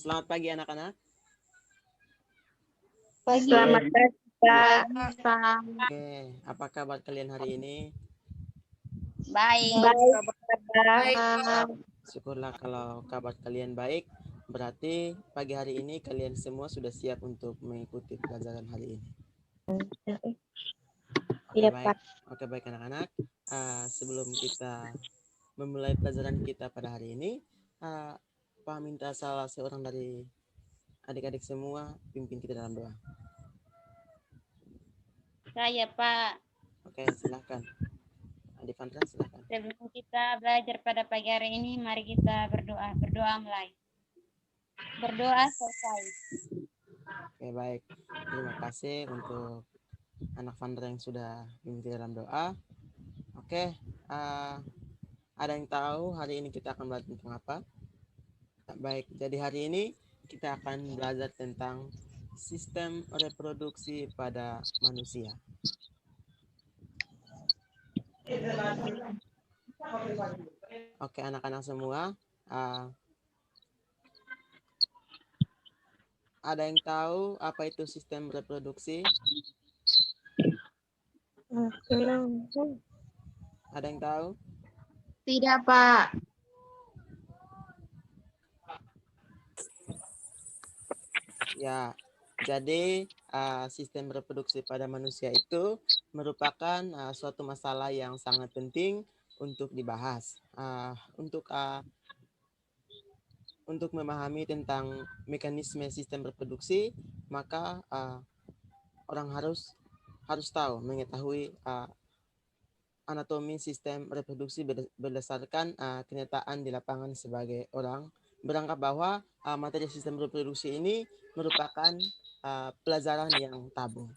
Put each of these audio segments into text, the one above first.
Selamat pagi anak-anak. Pagi. Selamat pagi, Pak. Oke, apa kabar kalian hari ini? Baik. Baik, Pak. Syukurlah kalau kabar kalian baik. Berarti pagi hari ini kalian semua sudah siap untuk mengikuti pelajaran hari ini. Oke, Iya, baik. Pak. Oke, baik anak-anak. Sebelum kita memulai pelajaran kita pada hari ini, Pak minta salah seorang dari adik-adik semua pimpin kita dalam doa. Saya, Pak. Oke, silahkan. Adik Fandra, silahkan. Sebelum kita belajar pada pagi hari ini, mari kita berdoa. Berdoa mulai. Berdoa selesai. Oke, baik. Terima kasih untuk anak Fandra yang sudah pimpin dalam doa. Oke, ada yang tahu hari ini kita akan belajar tentang apa? Baik, jadi hari ini kita akan belajar tentang sistem reproduksi pada manusia. Oke, anak-anak semua, ada yang tahu apa itu sistem reproduksi? Ada yang tahu? Tidak, Pak. Ya, jadi sistem reproduksi pada manusia itu merupakan suatu masalah yang sangat penting untuk dibahas. Untuk memahami tentang mekanisme sistem reproduksi, maka orang harus mengetahui anatomi sistem reproduksi berdasarkan kenyataan di lapangan sebagai orang beranggap bahwa materi sistem reproduksi ini merupakan pelajaran yang tabu.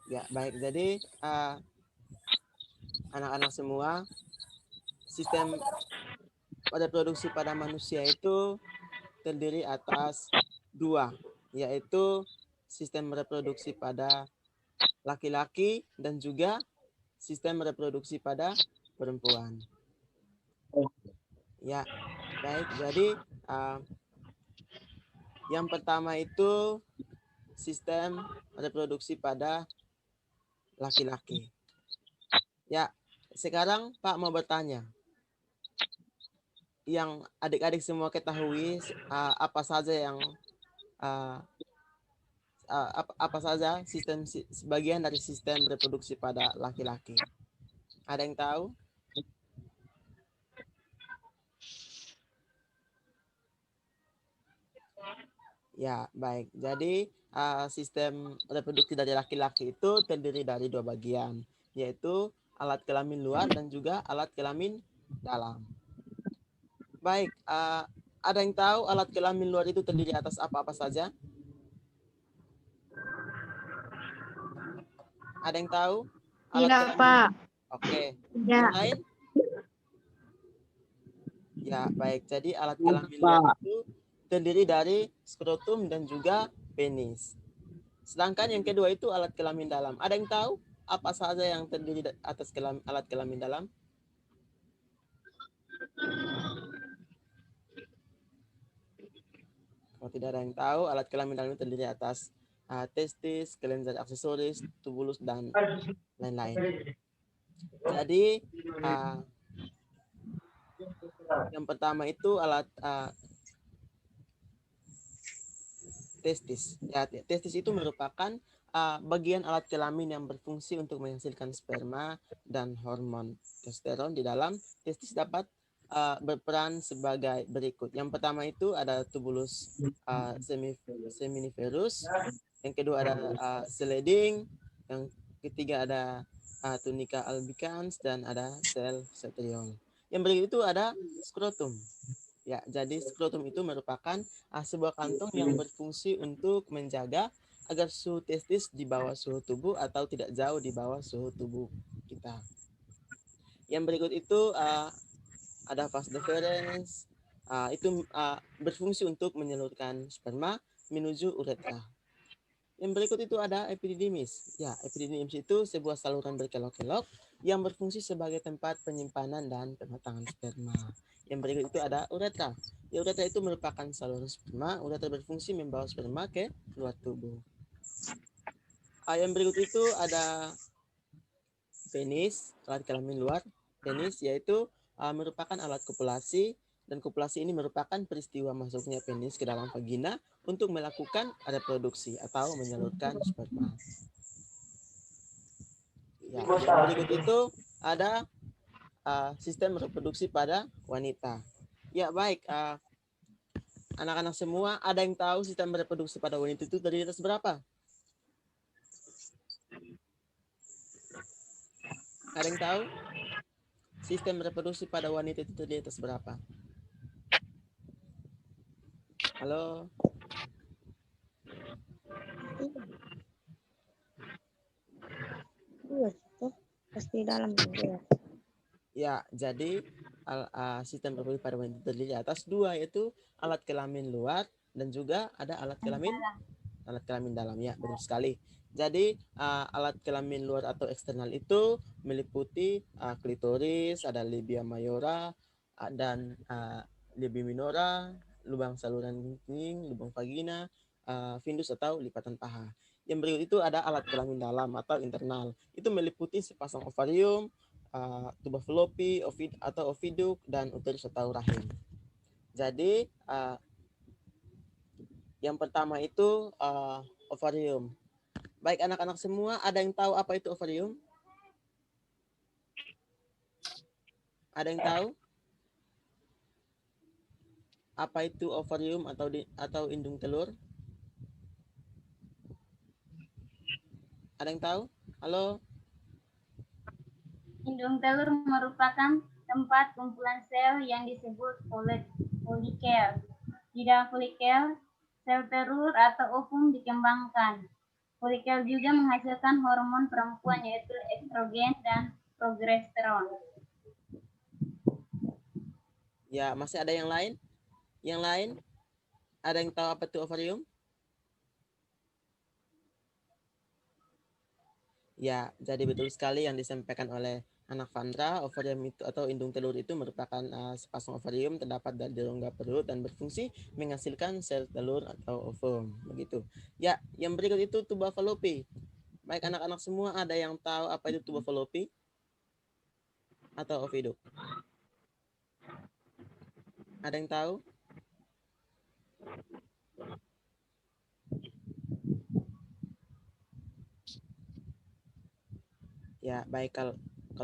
Ya, baik. Jadi anak-anak semua, sistem reproduksi pada manusia itu terdiri atas dua, yaitu sistem reproduksi pada laki-laki dan juga sistem reproduksi pada perempuan. Ya, baik. Jadi yang pertama itu sistem reproduksi pada laki-laki. Ya, sekarang Pak mau bertanya. Yang adik-adik semua ketahui apa saja yang apa saja sebagian dari sistem reproduksi pada laki-laki. Ada yang tahu? Ya, baik. Jadi sistem reproduksi dari laki-laki itu terdiri dari dua bagian, yaitu alat kelamin luar dan juga alat kelamin dalam. Baik, ada yang tahu alat kelamin luar itu terdiri atas apa-apa saja? Ada yang tahu? Alat Tidak, kelamin. Pak. Oke. Ya. Yang lain? Ya, baik. Jadi alat kelamin luar itu terdiri dari skrotum dan juga penis. Sedangkan yang kedua itu alat kelamin dalam. Ada yang tahu apa saja yang terdiri atas alat kelamin dalam? Kalau tidak ada yang tahu, alat kelamin dalam itu terdiri atas testis, kelenjar aksesoris, tubulus, dan lain-lain. Jadi yang pertama itu alat testis. Ya, testis itu merupakan bagian alat kelamin yang berfungsi untuk menghasilkan sperma dan hormon testosteron di dalam testis dapat berperan sebagai berikut. Yang pertama itu ada tubulus seminiferus, yang kedua ada sliding, yang ketiga ada tunica albicans, dan ada sel centriole. Yang berikut itu ada skrotum. Ya, jadi skrotum itu merupakan sebuah kantong yang berfungsi untuk menjaga agar suhu testis di bawah suhu tubuh atau tidak jauh di bawah suhu tubuh kita. Yang berikut itu ada vas deferens, itu berfungsi untuk menyalurkan sperma menuju uretra. Yang berikut itu ada epididymis. Ya, epididymis itu sebuah saluran berkelok-kelok yang berfungsi sebagai tempat penyimpanan dan pematangan sperma. Yang berikut itu ada uretra. Ya, uretra itu merupakan saluran sperma. Uretra berfungsi membawa sperma ke luar tubuh. Yang berikut itu ada penis, alat kelamin luar. Penis yaitu merupakan alat kopulasi, dan kopulasi ini merupakan peristiwa masuknya penis ke dalam vagina untuk melakukan reproduksi atau menyalurkan sperma. Ya, yang berikut itu ada sistem reproduksi pada wanita. Ya, baik. Anak-anak semua, ada yang tahu sistem reproduksi pada wanita itu terdiri atas berapa? Ada yang tahu? Sistem reproduksi pada wanita itu terdiri atas berapa? Halo? Pasti dalam juga. Ya, jadi sistem reproduksi pada wanita terdiri atas dua, yaitu alat kelamin luar dan juga ada alat kelamin dalam. Ya, benar sekali. Jadi alat kelamin luar atau eksternal itu meliputi klitoris, ada labia mayora, dan labia minora, lubang saluran kencing, lubang vagina, fundus atau lipatan paha. Yang berikut itu ada alat kelamin dalam atau internal. Itu meliputi sepasang ovarium, tuba fallopi, atau oviduk, dan uterus atau rahim. Jadi yang pertama itu ovarium. Baik anak-anak semua, ada yang tahu apa itu ovarium? Ada yang tahu apa itu ovarium atau indung telur? Ada yang tahu? Halo? Indung telur merupakan tempat kumpulan sel yang disebut folikel. Di dalam folikel, sel telur atau ovum dikembangkan. Folikel juga menghasilkan hormon perempuan yaitu estrogen dan progesteron. Ya, masih ada yang lain? Yang lain? Ada yang tahu apa itu ovarium? Ya, jadi betul sekali yang disampaikan oleh anak Vandra. Ovarium itu atau indung telur itu merupakan sepasang ovarium terdapat di rongga perut dan berfungsi menghasilkan sel telur atau ovum. Begitu. Ya, yang berikut itu tuba fallopi. Baik anak-anak semua, ada yang tahu apa itu tuba fallopi atau oviduk? Ada yang tahu? Ya, baik, kalau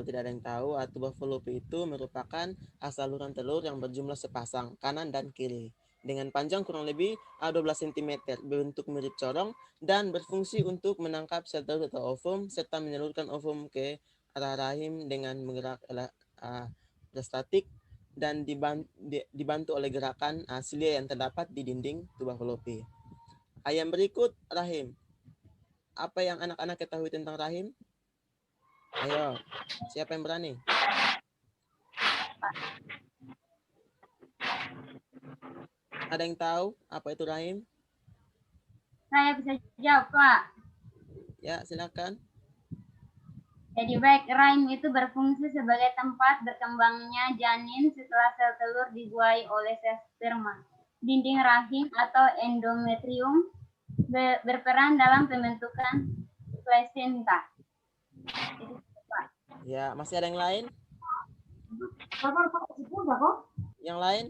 tidak ada yang tahu, tuba fallopi itu merupakan saluran telur yang berjumlah sepasang, kanan dan kiri, dengan panjang kurang lebih 12 cm, berbentuk mirip corong, dan berfungsi untuk menangkap sel telur atau ovum, serta menyalurkan ovum ke arah rahim dengan menggerak statik, dan dibantu oleh gerakan silia yang terdapat di dinding tuba fallopi. Yang berikut, rahim. Apa yang anak-anak ketahui tentang rahim? Ayo, siapa yang berani? Ada yang tahu apa itu rahim? Saya bisa jawab, Pak. Ya, silakan. Jadi baik, rahim itu berfungsi sebagai tempat berkembangnya janin setelah sel telur dibuahi oleh sel sperma. Dinding rahim atau endometrium berperan dalam pembentukan plasenta. Ya, masih ada yang lain? Yang lain?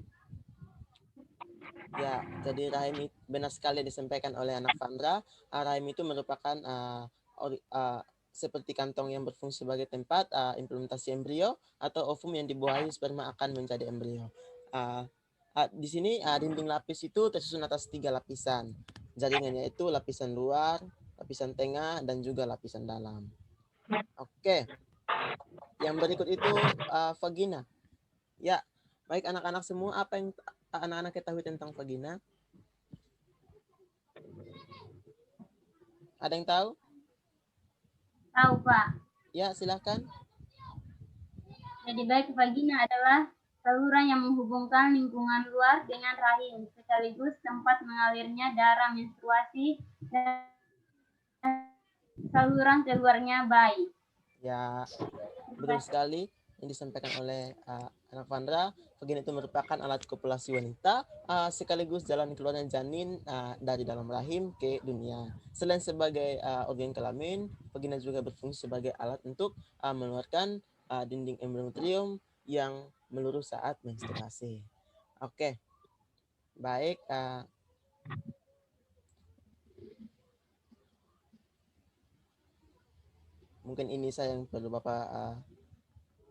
Ya, jadi rahim itu benar sekali disampaikan oleh anak Vandra. Rahim itu merupakan seperti kantong yang berfungsi sebagai tempat implementasi embrio atau ovum yang dibuahi sperma akan menjadi embrio. Di sini dinding lapis itu tersusun atas 3 lapisan. Jaringannya itu lapisan luar, lapisan tengah, dan juga lapisan dalam. Oke. Yang berikut itu vagina. Ya, baik anak-anak semua, apa yang anak-anak ketahui tentang vagina? Ada yang tahu? Tahu, Pak. Ya, silakan. Jadi baik, vagina adalah saluran yang menghubungkan lingkungan luar dengan rahim, sekaligus tempat mengalirnya darah menstruasi dan saluran keluarnya bayi. Ya, betul sekali yang disampaikan oleh anak Vandra. Vagina itu merupakan alat kopulasi wanita sekaligus jalan keluarnya janin dari dalam rahim ke dunia. Selain sebagai organ kelamin, vagina juga berfungsi sebagai alat untuk mengeluarkan dinding endometrium yang meluruh saat menstruasi. Oke, baik. Mungkin ini saya yang perlu Bapak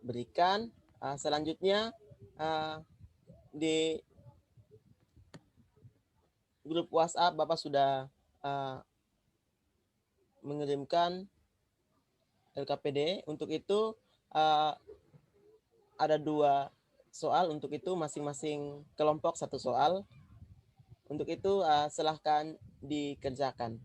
berikan. Selanjutnya di grup WhatsApp Bapak sudah mengirimkan LKPD. Untuk itu ada 2 soal. Untuk itu masing-masing kelompok 1 soal. Untuk itu silahkan dikerjakan.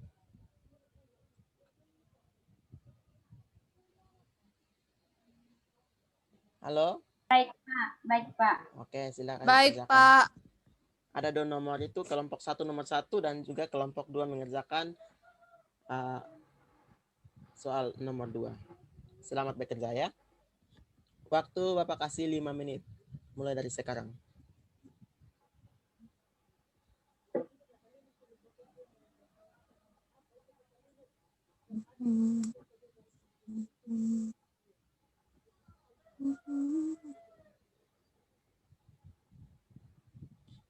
Halo? Baik, Pak. Baik, Pak. Oke, silakan Baik, dikerjakan. Pak. Ada 2 nomor itu, kelompok 1 nomor 1 dan juga kelompok 2 mengerjakan soal nomor 2. Selamat bekerja ya. Waktu Bapak kasih 5 menit. Mulai dari sekarang.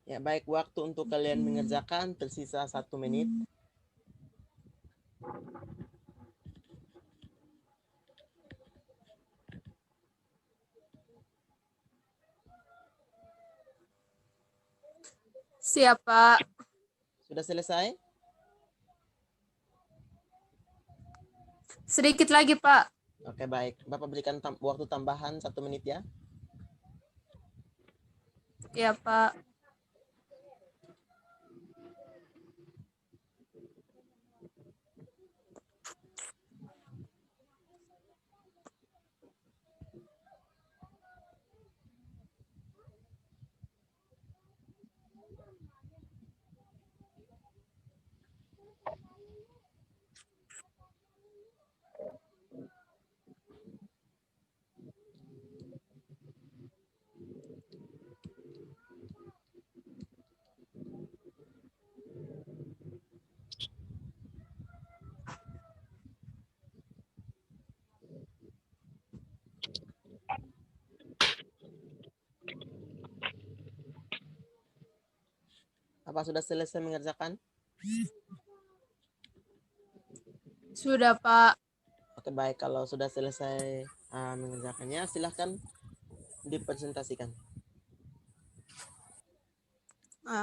Ya, baik, waktu untuk kalian mengerjakan tersisa 1 menit. Siap, Pak. Sudah selesai? Sedikit lagi, Pak. Oke, baik. Bapak berikan waktu tambahan 1 menit ya. Ya, Pak. Apa sudah selesai mengerjakan? Sudah, Pak. Oke, baik. Kalau sudah selesai mengerjakannya, silahkan dipresentasikan.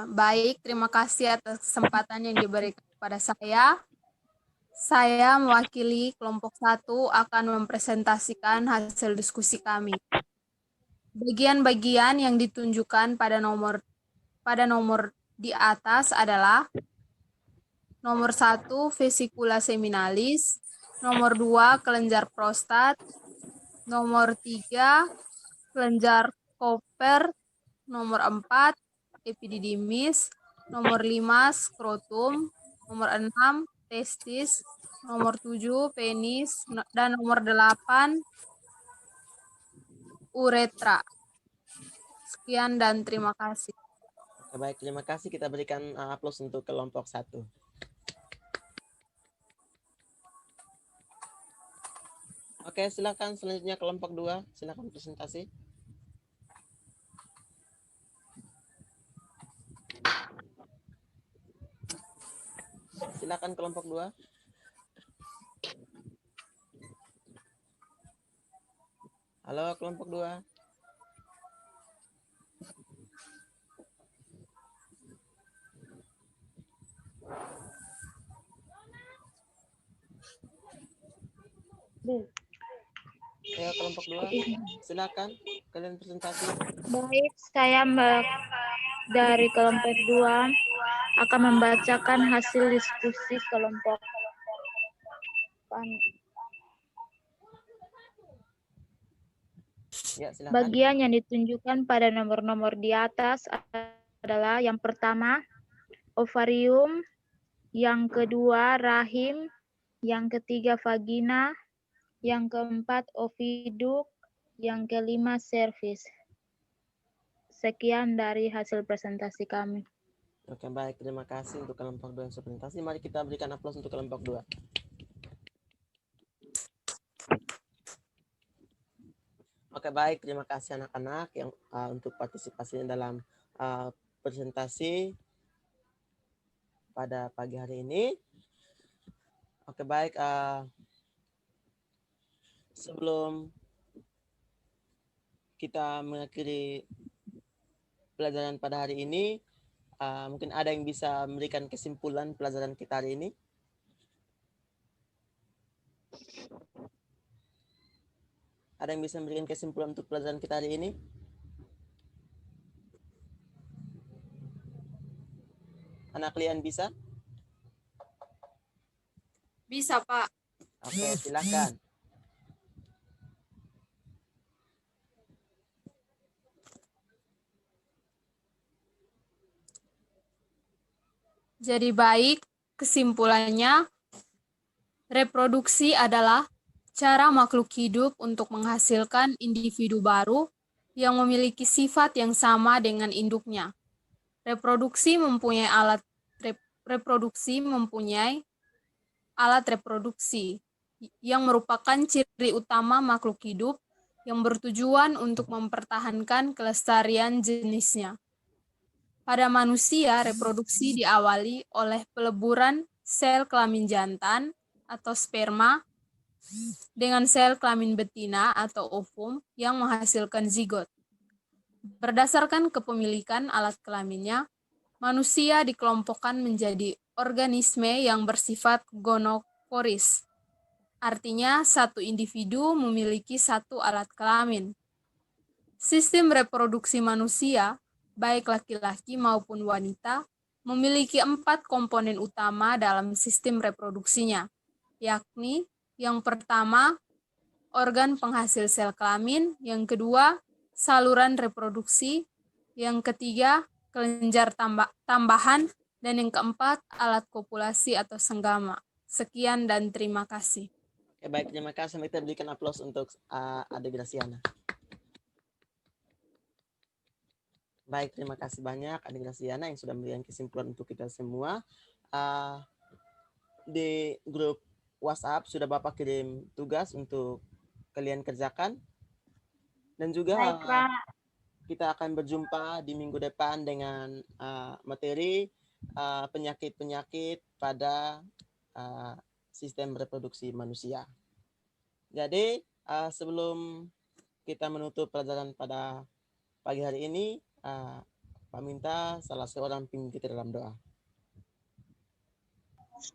Baik, terima kasih atas kesempatan yang diberikan kepada saya. Saya mewakili kelompok 1 akan mempresentasikan hasil diskusi kami. Bagian-bagian yang ditunjukkan pada nomor di atas adalah nomor 1 vesikula seminalis, nomor 2 kelenjar prostat, nomor 3 kelenjar Cooper, nomor 4 epididymis, nomor 5 skrotum, nomor 6 testis, nomor 7 penis, dan nomor 8 uretra. Sekian dan terima kasih. Oke, baik, terima kasih. Kita berikan aplaus untuk kelompok 1. Oke, silakan selanjutnya kelompok 2. Silakan presentasi. Silakan kelompok 2. Halo, kelompok 2. Ayo, kelompok 2. Silakan kalian presentasi. Baik, saya dari kelompok 2 akan membacakan hasil diskusi kelompok. Ya, silakan. Bagian yang ditunjukkan pada nomor-nomor di atas adalah yang pertama ovarium, yang kedua rahim, yang ketiga vagina, Yang keempat, oviduk. Yang kelima, servis. Sekian dari hasil presentasi kami. Oke, baik. Terima kasih untuk kelompok 2 yang sudah presentasi. Mari kita berikan aplaus untuk kelompok 2. Oke, baik. Terima kasih anak-anak yang untuk partisipasinya dalam presentasi pada pagi hari ini. Oke, baik. Sebelum kita mengakhiri pelajaran pada hari ini, mungkin ada yang bisa memberikan kesimpulan pelajaran kita hari ini? Ada yang bisa memberikan kesimpulan untuk pelajaran kita hari ini? Anak kalian bisa? Bisa, Pak. Oke, silakan. Jadi baik, kesimpulannya, reproduksi adalah cara makhluk hidup untuk menghasilkan individu baru yang memiliki sifat yang sama dengan induknya. Reproduksi mempunyai alat reproduksi yang merupakan ciri utama makhluk hidup yang bertujuan untuk mempertahankan kelestarian jenisnya. Pada manusia, reproduksi diawali oleh peleburan sel kelamin jantan atau sperma dengan sel kelamin betina atau ovum yang menghasilkan zigot. Berdasarkan kepemilikan alat kelaminnya, manusia dikelompokkan menjadi organisme yang bersifat gonokoris. Artinya, satu individu memiliki satu alat kelamin. Sistem reproduksi manusia, baik laki-laki maupun wanita, memiliki 4 komponen utama dalam sistem reproduksinya, yakni yang pertama, organ penghasil sel kelamin, yang kedua, saluran reproduksi, yang ketiga, kelenjar tambahan, dan yang keempat, alat kopulasi atau senggama. Sekian dan terima kasih. Oke, baik. Terima kasih. Kita berikan aplaus untuk Adik Graciana. Baik, terima kasih banyak Adik Graciana yang sudah memberikan kesimpulan untuk kita semua. Di grup WhatsApp sudah Bapak kirim tugas untuk kalian kerjakan. Dan juga Baik, Pak. kita akan berjumpa di minggu depan dengan materi penyakit-penyakit pada sistem reproduksi manusia. Jadi sebelum kita menutup pelajaran pada pagi hari ini, Pak minta salah seorang pimpin kita dalam doa.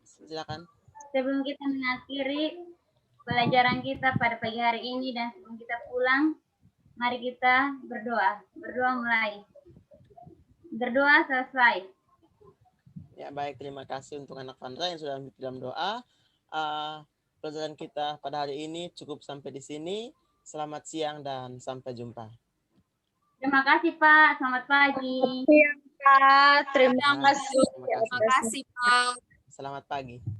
Silakan. Sebelum kita mengakhiri pelajaran kita pada pagi hari ini dan sebelum kita pulang, mari kita berdoa. Berdoa mulai. Berdoa selesai. Ya, baik. Terima kasih untuk anak Vandra yang sudah dalam doa. Pelajaran kita pada hari ini cukup sampai di sini. Selamat siang dan sampai jumpa. Terima kasih, Pak. Selamat pagi. Pak, terima Terima kasih, Pak. Selamat pagi.